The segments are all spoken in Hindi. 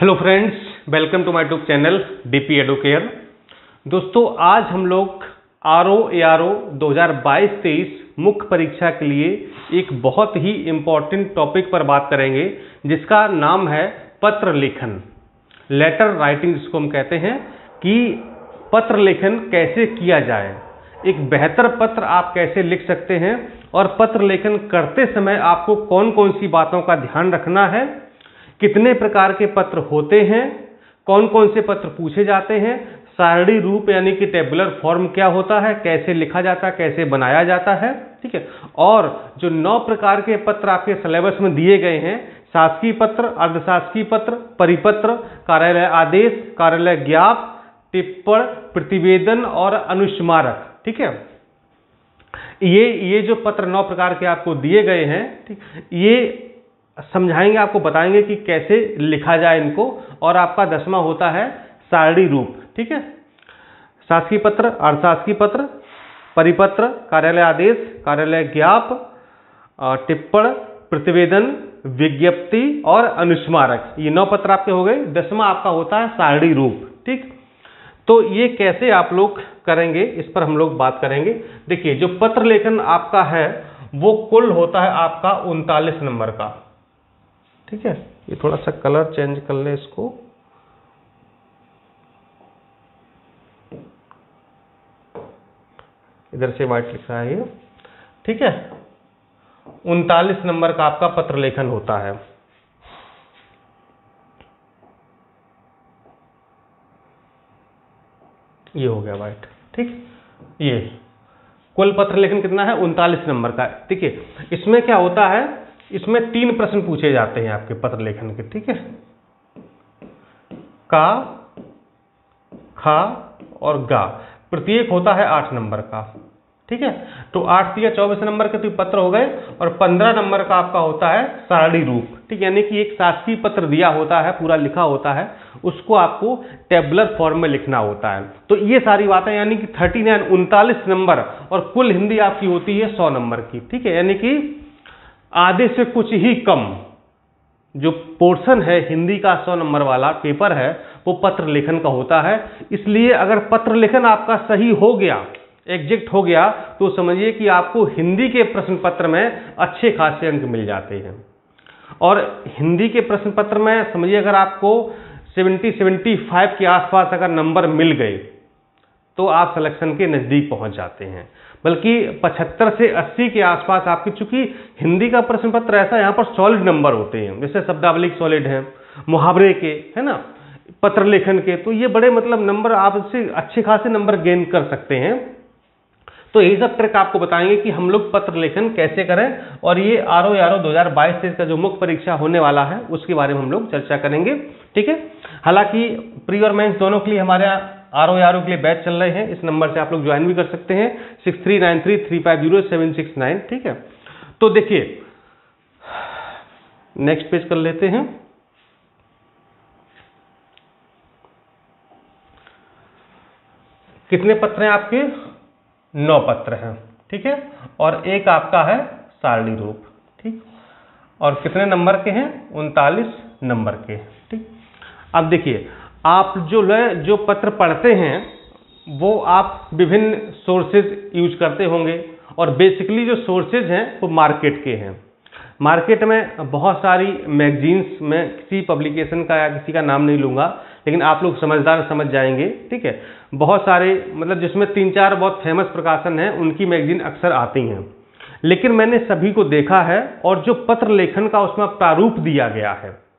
Hello friends, welcome to my YouTube channel DP Educare. दोस्तों, आज हम लोग आरओ एआरओ 2022-23 मुख्य परीक्षा के लिए एक बहुत ही इम्पॉर्टेंट टॉपिक पर बात करेंगे, जिसका नाम है पत्र लेखन, लेटर राइटिंग, जिसको हम कहते हैं कि पत्र लेखन कैसे किया जाए, एक बेहतर पत्र आप कैसे लिख सकते हैं और पत्र लेखन करते समय आपको कौन कौन सी बातों का ध्यान रखना है, कितने प्रकार के पत्र होते हैं, कौन कौन से पत्र पूछे जाते हैं, सारणी रूप यानी कि टेबुलर फॉर्म क्या होता है, कैसे लिखा जाता है, कैसे बनाया जाता है, ठीक है। और जो 9 प्रकार के पत्र आपके सिलेबस में दिए गए हैं, शासकीय पत्र, अर्धशासकीय पत्र, परिपत्र, कार्यालय आदेश, कार्यालय ज्ञापन, टिप्पण, प्रतिवेदन और अनुस्मारक, ठीक है। ये जो पत्र 9 प्रकार के आपको दिए गए हैं, ठीक, ये समझाएंगे, आपको बताएंगे कि कैसे लिखा जाए इनको। और आपका 10वां होता है सारणी रूप, ठीक है। शासकीय पत्र, अर्धशासकीय पत्र, परिपत्र, कार्यालय आदेश, कार्यालय ज्ञापन, टिप्पण, प्रतिवेदन, विज्ञप्ति और अनुस्मारक, ये 9 पत्र आपके हो गए। 10वां आपका होता है सारणी रूप, ठीक। तो ये कैसे आप लोग करेंगे, इस पर हम लोग बात करेंगे। देखिए, जो पत्र लेखन आपका है वो कुल होता है आपका 39 नंबर का, ठीक है। ये थोड़ा सा कलर चेंज कर ले इसको, इधर से व्हाइट लिखा है ये, ठीक है। 39 नंबर का आपका पत्र लेखन होता है। ये हो गया व्हाइट, ठीक। ये कुल पत्र लेखन कितना है? 39 नंबर का, ठीक है। इसमें क्या होता है, इसमें 3 प्रश्न पूछे जाते हैं आपके पत्र लेखन के, ठीक है। का, खा और गा, प्रत्येक होता है 8 नंबर का, ठीक है। तो 8 या 24 नंबर के तो पत्र हो गए। और 15 नंबर का आपका होता है सारणी रूप, ठीक, यानी कि एक शासकीय पत्र दिया होता है, पूरा लिखा होता है, उसको आपको टेबुलर फॉर्म में लिखना होता है। तो ये सारी बातें यानी कि 39 नंबर, और कुल हिंदी आपकी होती है 100 नंबर की, ठीक है। यानी कि आधे से कुछ ही कम जो पोर्शन है हिंदी का 100 नंबर वाला पेपर है वो पत्र लेखन का होता है। इसलिए अगर पत्र लेखन आपका सही हो गया, एग्जैक्ट हो गया, तो समझिए कि आपको हिंदी के प्रश्न पत्र में अच्छे खासे अंक मिल जाते हैं। और हिंदी के प्रश्न पत्र में समझिए अगर आपको 70-75 के आसपास अगर नंबर मिल गए तो आप सिलेक्शन के नजदीक पहुंच जाते हैं। बल्कि 75 से 80 के आसपास आपकी, चूंकि हिंदी का प्रश्न पत्र ऐसा, यहाँ पर सॉलिड नंबर होते हैं, जैसे शब्दावली सॉलिड है, मुहावरे के, है ना, पत्र लेखन के, तो ये बड़े मतलब नंबर आप इससे अच्छे खासे नंबर गेन कर सकते हैं। तो यही सब ट्रिक आपको बताएंगे कि हम लोग पत्र लेखन कैसे करें। और ये आरओ एआरओ 2022 का जो मुख्य परीक्षा होने वाला है उसके बारे में हम लोग चर्चा करेंगे, ठीक है। हालांकि प्री और मेंस दोनों के लिए हमारे आरओ एआरओ के लिए बैच चल रहे हैं। इस नंबर से आप लोग ज्वाइन भी कर सकते हैं, 6393350769, ठीक है। तो देखिए, नेक्स्ट पेज कर लेते हैं। कितने पत्र हैं आपके? 9 पत्र हैं, ठीक है। और एक आपका है सारणी रूप, ठीक। और कितने नंबर के हैं? 39 नंबर के, ठीक। अब देखिए, आप जो पत्र पढ़ते हैं वो आप विभिन्न सोर्सेज यूज करते होंगे, और बेसिकली जो सोर्सेज हैं वो मार्केट के हैं। मार्केट में बहुत सारी मैगजीन्स में, किसी पब्लिकेशन का या किसी का नाम नहीं लूंगा, लेकिन आप लोग समझदार समझ जाएंगे, ठीक है। बहुत सारे मतलब जिसमें 3-4 बहुत फेमस प्रकाशन हैं, उनकी मैगजीन अक्सर आती हैं। लेकिन मैंने सभी को देखा है, और जो पत्र लेखन का उसमें प्रारूप दिया गया है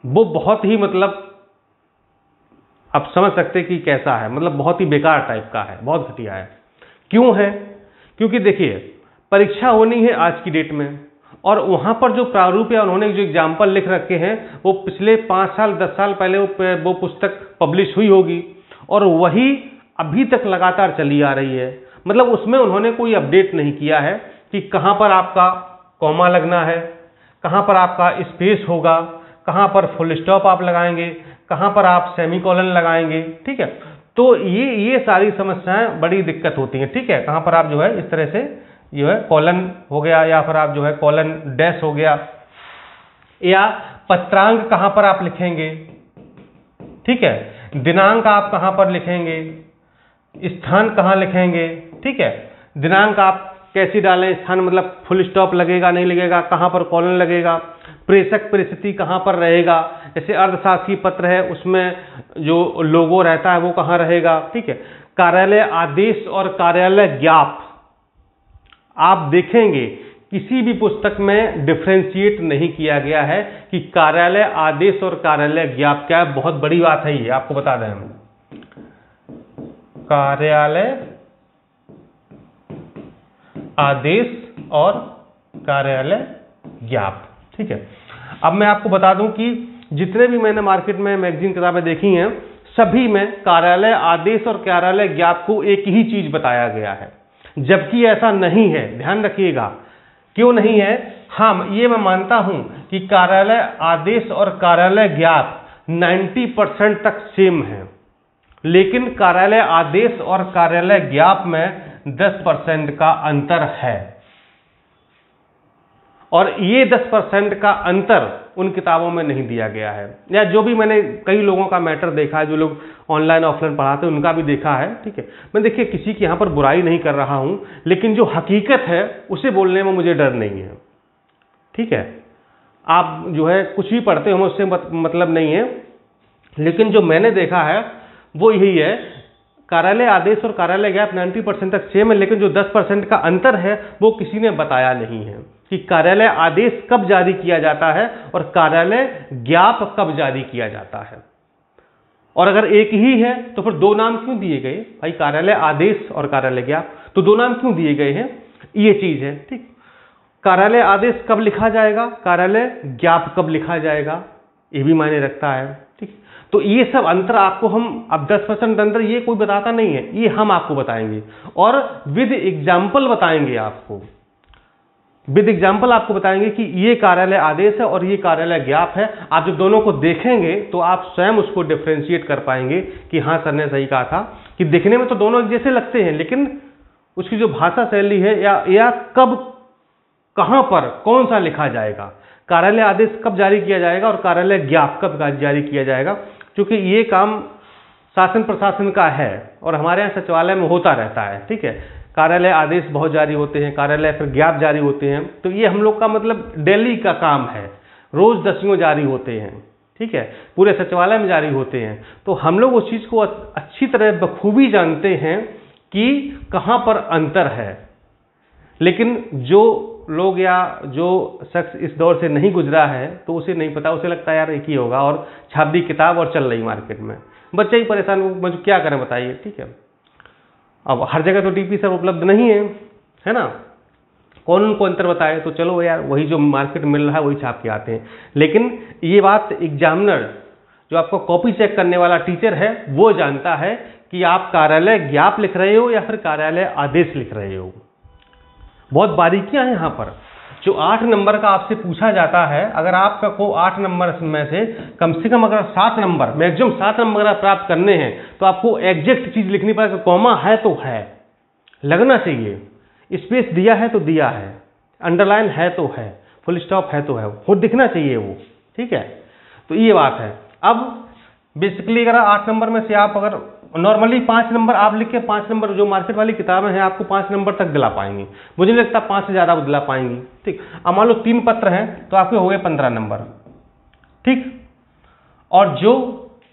वो बहुत ही, मतलब आप समझ सकते कि कैसा है, मतलब बहुत ही बेकार टाइप का है, बहुत घटिया है। क्यों है? क्योंकि देखिए, परीक्षा होनी है आज की डेट में, और वहां पर जो प्रारूप या उन्होंने जो एग्जाम्पल लिख रखे हैं वो पिछले 5 साल 10 साल पहले वो पुस्तक पब्लिश हुई होगी, और वही अभी तक लगातार चली आ रही है। मतलब उसमें उन्होंने कोई अपडेट नहीं किया है कि कहां पर आपका कॉमा लगना है, कहां पर आपका स्पेस होगा, कहां पर फुल स्टॉप आप लगाएंगे, कहां पर आप सेमीकोलन लगाएंगे, ठीक है। तो ये सारी समस्याएं बड़ी दिक्कत होती हैं, ठीक है। कहां पर आप जो है इस तरह से जो है कॉलन हो गया, या फिर आप जो है कॉलन डैश हो गया, या पत्रांक कहां पर आप लिखेंगे, ठीक है, दिनांक आप कहां पर लिखेंगे, स्थान कहां लिखेंगे, ठीक है, दिनांक आप कैसी डालें, स्थान मतलब फुल स्टॉप लगेगा नहीं लगेगा, कहां पर कॉलन लगेगा, प्रेषक परिस्थिति कहां पर रहेगा, जैसे अर्थशास्त्री पत्र है उसमें जो लोगो रहता है वो कहां रहेगा, ठीक है। कार्यालय आदेश और कार्यालय ज्ञाप आप देखेंगे किसी भी पुस्तक में डिफरेंशिएट नहीं किया गया है कि कार्यालय आदेश और कार्यालय ज्ञाप क्या है। बहुत बड़ी बात है ये, आपको बता दें हम, कार्यालय आदेश और कार्यालय ज्ञाप, ठीक है। अब मैं आपको बता दूं कि जितने भी मैंने मार्केट में मैगजीन किताबें देखी हैं सभी में कार्यालय आदेश और कार्यालय ज्ञाप को एक ही चीज बताया गया है, जबकि ऐसा नहीं है। ध्यान रखिएगा, क्यों नहीं है। हाँ, ये मैं मानता हूं कि कार्यालय आदेश और कार्यालय ज्ञाप 90% तक सेम है, लेकिन कार्यालय आदेश और कार्यालय ज्ञाप में 10% का अंतर है, और ये 10% का अंतर उन किताबों में नहीं दिया गया है। या जो भी मैंने कई लोगों का मैटर देखा है, जो लोग ऑनलाइन ऑफलाइन पढ़ाते हैं उनका भी देखा है, ठीक है। मैं देखिए किसी की यहाँ पर बुराई नहीं कर रहा हूँ, लेकिन जो हकीकत है उसे बोलने में मुझे डर नहीं है, ठीक है। आप जो है कुछ भी पढ़ते हो उससे मतलब नहीं है, लेकिन जो मैंने देखा है वो यही है, कार्यालय आदेश और कार्यालय ज्ञाप 90% तक सेम है, लेकिन जो 10% का अंतर है वो किसी ने बताया नहीं है कि कार्यालय आदेश कब जारी किया जाता है और कार्यालय ज्ञाप कब जारी किया जाता है। और अगर एक ही है तो फिर दो नाम क्यों दिए गए भाई, कार्यालय आदेश और कार्यालय ज्ञाप, तो दो नाम क्यों दिए गए हैं, ये चीज है, ठीक। कार्यालय आदेश कब लिखा जाएगा, कार्यालय ज्ञाप कब लिखा जाएगा, ये भी मायने रखता है, ठीक। तो ये सब अंतर आपको हम अब 10% अंतर ये कोई बताता नहीं है, ये हम आपको बताएंगे और विद एग्जाम्पल बताएंगे आपको, विद एग्जाम्पल आपको बताएंगे कि ये कार्यालय आदेश है और ये कार्यालय ज्ञाप है। आप जब दोनों को देखेंगे तो आप स्वयं उसको डिफरेंशिएट कर पाएंगे कि हाँ सर ने सही कहा था, कि दिखने में तो दोनों एक जैसे लगते हैं, लेकिन उसकी जो भाषा शैली है या कब कहां पर कौन सा लिखा जाएगा, कार्यालय आदेश कब जारी किया जाएगा और कार्यालय ज्ञाप कब जारी किया जाएगा, क्योंकि ये काम शासन प्रशासन का है और हमारे यहाँ सचिवालय में होता रहता है, ठीक है। कार्यालय आदेश बहुत जारी होते हैं, कार्यालय फिर ज्ञाप जारी होते हैं, तो ये हम लोग का मतलब डेली का काम है, रोज 10 जारी होते हैं, ठीक है, पूरे सचिवालय में जारी होते हैं। तो हम लोग उस चीज को अच्छी तरह बखूबी जानते हैं कि कहां पर अंतर है, लेकिन जो लोग या जो शख्स इस दौर से नहीं गुजरा है तो उसे नहीं पता, उसे लगता है यार एक ही होगा और छाप दी किताब और चल रही मार्केट में, बच्चे ही परेशान, मुझे क्या करें बताइए, ठीक है। अब हर जगह तो डीपी सर उपलब्ध नहीं है ना, कौन उनको अंतर बताए, तो चलो यार वही जो मार्केट मिल रहा है वही छाप के आते हैं। लेकिन ये बात एग्जामिनर जो आपको कॉपी चेक करने वाला टीचर है वो जानता है कि आप कार्यालय ज्ञाप लिख रहे हो या फिर कार्यालय आदेश लिख रहे हो। बहुत बारीकियां हैं यहाँ पर। जो 8 नंबर का आपसे पूछा जाता है, अगर आपका को 8 नंबर में से कम अगर 7 नंबर, मैक्सिमम 7 नंबर प्राप्त करने हैं तो आपको एग्जैक्ट चीज लिखनी पड़ेगी। कॉमा है तो है, लगना चाहिए, स्पेस दिया है तो दिया है, अंडरलाइन है तो है, फुल स्टॉप है तो है, वो दिखना चाहिए वो, ठीक है। तो ये बात है। अब बेसिकली अगर 8 नंबर में से आप अगर नॉर्मली 5 नंबर आप लिख के 5 नंबर जो मार्केट वाली किताबें हैं आपको 5 नंबर तक दिला पाएंगी, मुझे नहीं लगता 5 से ज्यादा दिला पाएंगी, ठीक। अब मान लो 3 पत्र हैं तो आपके हो गए 15 नंबर, ठीक। और जो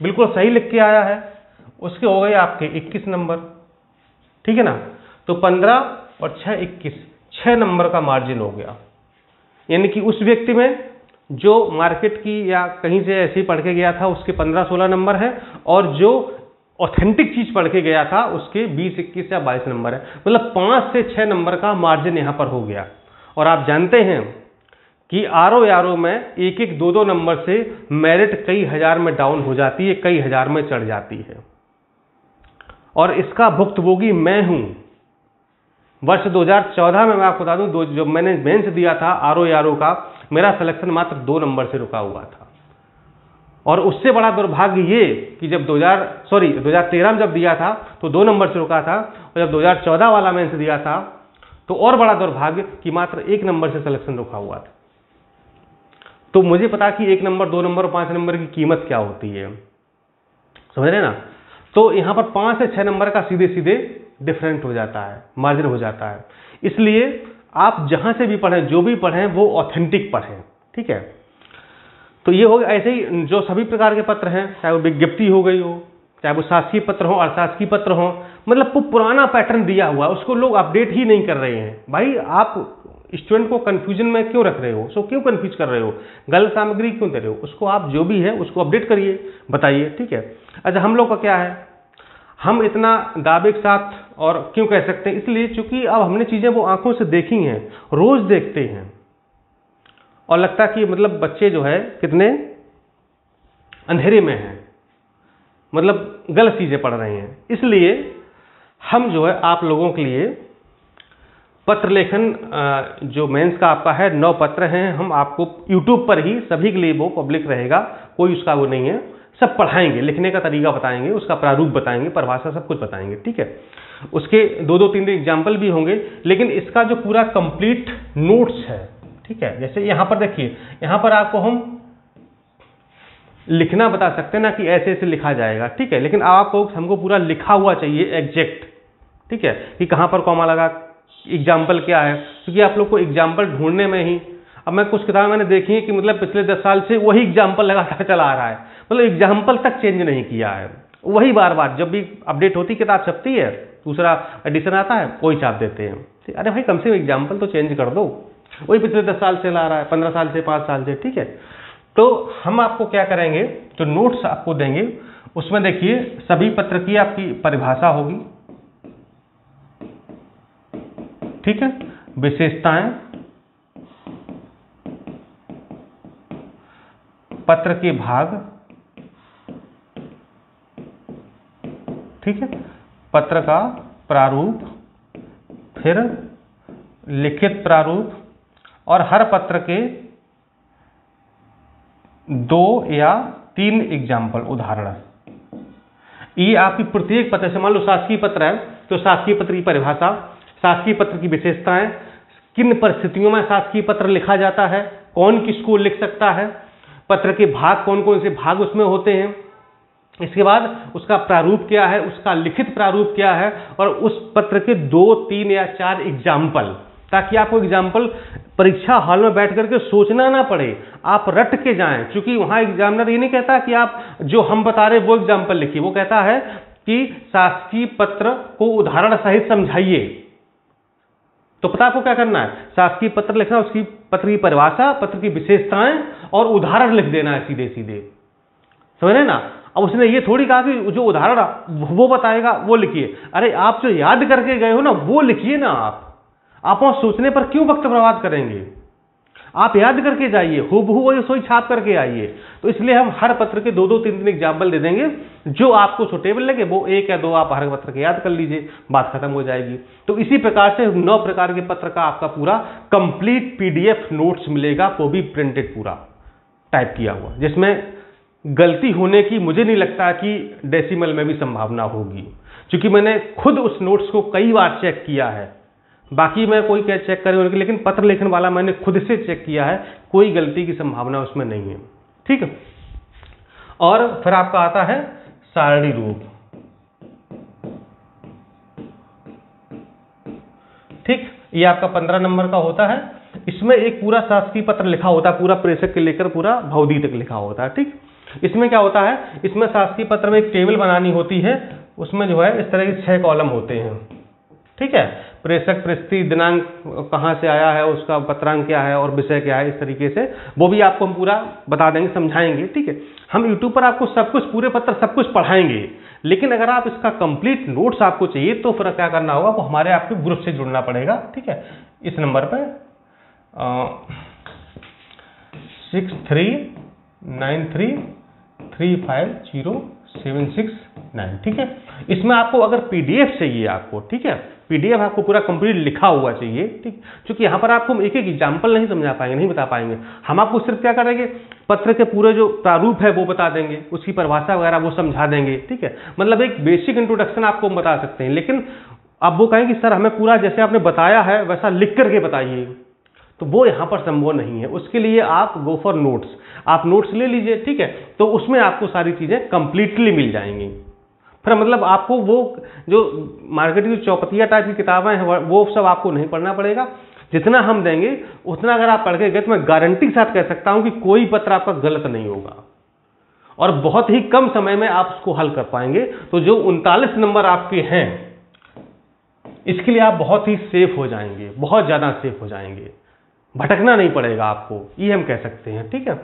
बिल्कुल सही लिख के आया है उसके हो गए आपके 21 नंबर, ठीक है ना। तो 15 और 6 21, 6 नंबर का मार्जिन हो गया। यानी कि उस व्यक्ति में जो मार्केट की या कहीं से ऐसे ही पढ़ के गया था उसके 15-16 नंबर है, और जो ऑथेंटिक चीज पढ़ के गया था उसके 20-21 या 22 नंबर है। मतलब 5 से 6 नंबर का मार्जिन यहां पर हो गया। और आप जानते हैं कि आरओ में 1-1, 2-2 नंबर से मेरिट कई हजार में डाउन हो जाती है, कई हजार में चढ़ जाती है, और इसका भुक्तभोगी मैं हूं। वर्ष 2014 में मैं आपको बता दूं, जब मैंने मेंस दिया था आरओ का, मेरा सिलेक्शन मात्र 2 नंबर से रुका हुआ था। और उससे बड़ा दुर्भाग्य ये कि जब 2013 में जब दिया था तो 2 नंबर से रुका था, और जब 2014 वाला मेंस दिया था तो और बड़ा दुर्भाग्य कि मात्र 1 नंबर से सिलेक्शन रुका हुआ था। तो मुझे पता कि 1 नंबर, 2 नंबर और 5 नंबर की कीमत क्या होती है, समझ रहे ना। तो यहाँ पर 5 से 6 नंबर का सीधे सीधे डिफरेंट हो जाता है, मार्जिन हो जाता है। इसलिए आप जहां से भी पढ़ें, जो भी पढ़ें, वो ऑथेंटिक पढ़ें, ठीक है। तो ये हो गया। ऐसे ही जो सभी प्रकार के पत्र हैं, चाहे वो विज्ञप्ति हो गई हो, चाहे वो शासकीय पत्र हो, अशासकीय पत्र हो, मतलब वो पुराना पैटर्न दिया हुआ है, उसको लोग अपडेट ही नहीं कर रहे हैं। भाई आप स्टूडेंट को कंफ्यूजन में क्यों रख रहे हो, उसको क्यों कंफ्यूज कर रहे हो, गलत सामग्री क्यों दे रहे हो, उसको आप जो भी है उसको अपडेट करिए, बताइए, ठीक है। अच्छा, हम लोग का क्या है, हम इतना दावे के साथ और क्यों कह सकते हैं, इसलिए चूंकि अब हमने चीजें वो आंखों से देखी हैं, रोज देखते हैं, और लगता है कि मतलब बच्चे जो है कितने अंधेरे में हैं, मतलब गलत चीजें पढ़ रहे हैं। इसलिए हम जो है आप लोगों के लिए पत्र लेखन जो मेंस का आपका है 9 पत्र हैं, हम आपको यूट्यूब पर ही सभी के लिए वो पब्लिक रहेगा, कोई उसका वो नहीं है, सब पढ़ाएंगे, लिखने का तरीका बताएंगे, उसका प्रारूप बताएंगे, परिभाषा सब कुछ बताएंगे, ठीक है। उसके 2-2-3 एग्जाम्पल भी होंगे, लेकिन इसका जो पूरा कंप्लीट नोट्स है, ठीक है। जैसे यहाँ पर देखिए, यहाँ पर आपको हम लिखना बता सकते हैं ना कि ऐसे ऐसे लिखा जाएगा, ठीक है, लेकिन आपको हमको पूरा लिखा हुआ चाहिए एग्जैक्ट, ठीक है, कि कहाँ पर कॉमा लगा, एग्जाम्पल क्या है, क्योंकि आप लोग को एग्जाम्पल ढूंढने में ही, अब मैं कुछ किताबें मैंने देखी है कि मतलब पिछले 10 साल से वही एग्जाम्पल लगातार चला आ रहा है, मतलब एग्जाम्पल तक चेंज नहीं किया है, वही बार बार जब भी अपडेट होती किताब छपती है, दूसरा एडिशन आता है, वही छाप देते हैं। अरे भाई कम से कम एग्जाम्पल तो चेंज कर दो, वही पिछले 10 साल से ला रहा है, 15 साल से, 5 साल से, ठीक है। तो हम आपको क्या करेंगे, जो नोट्स आपको देंगे उसमें देखिए सभी पत्र की आपकी परिभाषा होगी, ठीक है, विशेषताएं, पत्र के भाग, ठीक है, पत्र का प्रारूप, फिर लिखित प्रारूप, और हर पत्र के 2 या 3 एग्जाम्पल, उदाहरण। ये आपकी प्रत्येक पत्र से, मान लो शासकीय पत्र है तो शासकीय पत्र की परिभाषा, शासकीय पत्र की विशेषताएं, किन परिस्थितियों में शासकीय पत्र लिखा जाता है, कौन किसको लिख सकता है, पत्र के भाग कौन कौन से भाग उसमें होते हैं, इसके बाद उसका प्रारूप क्या है, उसका लिखित प्रारूप क्या है, और उस पत्र के 2, 3 या 4 एग्जाम्पल, ताकि आपको एग्जाम्पल परीक्षा हॉल में बैठ करके सोचना ना पड़े, आप रट के जाएं। क्योंकि वहां एग्जामिनर ये नहीं कहता कि आप जो हम बता रहे वो एग्जाम्पल लिखिए, वो कहता है कि शासकीय पत्र को उदाहरण सहित समझाइए। तो पता आपको क्या करना है, शासकीय पत्र लिखना, उसकी पत्र की परिभाषा, पत्र की विशेषताएं और उदाहरण लिख देना है सीधे सीधे, समझ रहे ना। अब उसने ये थोड़ी कहा कि जो उदाहरण वो बताएगा वो लिखिए, अरे आप जो याद करके गए हो ना वो लिखिए ना। आप वहां सोचने पर क्यों वक्त बर्बाद करेंगे, आप याद करके जाइए, हूबहू वही सोई छाप करके आइए। तो इसलिए हम हर पत्र के 2-2, 3-3 एग्जाम्पल दे देंगे, जो आपको सुटेबल लगे वो 1 या 2 आप हर पत्र के याद कर लीजिए, बात खत्म हो जाएगी। तो इसी प्रकार से 9 प्रकार के पत्र का आपका पूरा कंप्लीट PDF नोट्स मिलेगा, वो भी प्रिंटेड, पूरा टाइप किया हुआ, जिसमें गलती होने की मुझे नहीं लगता कि डेसिमल में भी संभावना होगी, क्योंकि मैंने खुद उस नोट्स को कई बार चेक किया है। बाकी मैं कोई क्या चेक करे उनके, लेकिन पत्र लेखन वाला मैंने खुद से चेक किया है, कोई गलती की संभावना उसमें नहीं है, ठीक है। और फिर आपका आता है सारणी रूप, ठीक, ये आपका 15 नंबर का होता है। इसमें एक पूरा शासकीय पत्र लिखा होता है, पूरा प्रेषक के लेकर पूरा भवदी तक लिखा होता है, ठीक। इसमें क्या होता है, इसमें शासकीय पत्र में एक टेबल बनानी होती है, उसमें जो है इस तरह के 6 कॉलम होते हैं, ठीक है। प्रेषक, प्रस्तुति, दिनांक कहाँ से आया है, उसका पत्रांक क्या है और विषय क्या है, इस तरीके से वो भी आपको हम पूरा बता देंगे, समझाएंगे, ठीक है। हम यूट्यूब पर आपको सब कुछ, पूरे पत्र सब कुछ पढ़ाएंगे, लेकिन अगर आप इसका कंप्लीट नोट्स आपको चाहिए तो फिर क्या करना होगा, वो हमारे आपके ग्रुप से जुड़ना पड़ेगा, ठीक है। इस नंबर पर 6393350769, ठीक है। इसमें आपको अगर PDF चाहिए आपको, ठीक है, PDF आपको पूरा कंप्लीट लिखा हुआ चाहिए, ठीक। क्योंकि यहाँ पर आपको हम एक एक एग्जाम्पल नहीं समझा पाएंगे, नहीं बता पाएंगे, हम आपको सिर्फ क्या करेंगे, पत्र के पूरे जो प्रारूप है वो बता देंगे, उसकी परिभाषा वगैरह वो समझा देंगे, ठीक है। मतलब एक बेसिक इंट्रोडक्शन आपको हम बता सकते हैं, लेकिन अब वो कहेंगे सर हमें पूरा जैसे आपने बताया है वैसा लिख करके बताइए, तो वो यहाँ पर संभव नहीं है। उसके लिए आप गो फॉर नोट्स, आप नोट्स ले लीजिए, ठीक है, तो उसमें आपको सारी चीज़ें कंप्लीटली मिल जाएंगी। फिर मतलब आपको वो जो मार्केट की चौपतिया टाइप की किताबें हैं वो सब आपको नहीं पढ़ना पड़ेगा। जितना हम देंगे उतना अगर आप पढ़ के गए तो मैं गारंटी के साथ कह सकता हूं कि कोई पत्र आपका गलत नहीं होगा और बहुत ही कम समय में आप उसको हल कर पाएंगे। तो जो 39 नंबर आपके हैं, इसके लिए आप बहुत ही सेफ हो जाएंगे, बहुत ज्यादा सेफ हो जाएंगे, भटकना नहीं पड़ेगा आपको, ये हम कह सकते हैं, ठीक है।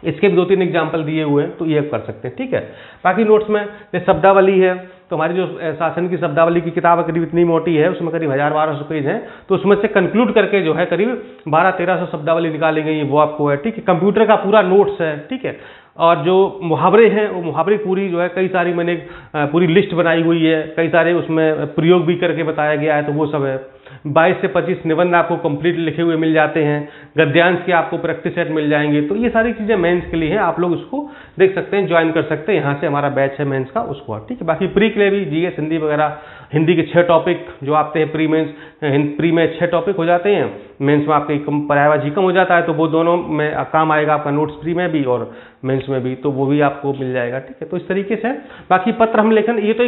इसके भी 2-3 एग्जाम्पल दिए हुए हैं, तो ये कर सकते हैं, ठीक है। बाकी नोट्स में जैसे शब्दावली है, तो हमारी जो शासन की शब्दावली की किताब करीब इतनी मोटी है, उसमें करीब 1000-1200 पेज हैं, तो उसमें से कंक्लूड करके जो है करीब 1200-1300 शब्दावली निकाली गई है, वो आपको है, ठीक है। कंप्यूटर का पूरा नोट्स है, ठीक है। और जो मुहावरे हैं वो मुहावरे पूरी जो है कई सारी मैंने पूरी लिस्ट बनाई हुई है, कई सारे उसमें प्रयोग भी करके बताया गया है, तो वो सब है। 22 से 25 निबंध आपको कंप्लीट लिखे हुए मिल जाते हैं, गद्यांश के आपको प्रैक्टिस सेट मिल जाएंगे। तो ये सारी चीज़ें मेंस के लिए हैं, आप लोग उसको देख सकते हैं, ज्वाइन कर सकते हैं, यहाँ से हमारा बैच है मेंस का, उसको, ठीक है। बाकी प्री के लिए भी जीएस हिंदी वगैरह, हिंदी के 6 टॉपिक जो आते हैं प्री में 6 टॉपिक हो जाते हैं, मेंस में आपके पर्यायवाची कम हो जाता है, तो वो दोनों में काम आएगा आपका नोट्स प्री में भी और मेंस में भी, तो वो भी आपको मिल जाएगा, ठीक है। तो इस तरीके से बाकी पत्र हम लेखन, ये तो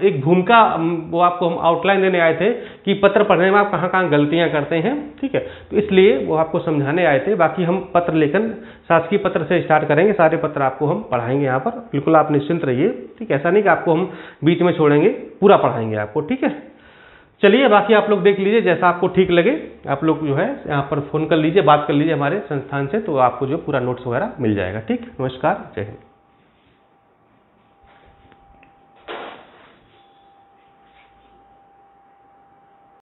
एक भूमिका वो आपको हम आउटलाइन देने आए थे कि पत्र पढ़ने में आप कहाँ कहाँ गलतियाँ करते हैं, ठीक है, तो इसलिए वो आपको समझाने आए थे। बाकी हम पत्र लेखन शासकीय पत्र से स्टार्ट करेंगे, सारे पत्र आपको हम पढ़ाएंगे यहाँ पर, बिल्कुल आप निश्चिंत रहिए, ठीक है। ऐसा नहीं कि आपको हम बीच में छोड़ेंगे, पूरा पढ़ाएंगे आपको, ठीक है। चलिए, बाकी आप लोग देख लीजिए, जैसा आपको ठीक लगे आप लोग जो है यहाँ पर फोन कर लीजिए, बात कर लीजिए हमारे संस्थान से, तो आपको जो पूरा नोट्स वगैरह मिल जाएगा, ठीक। नमस्कार, जय हिंद।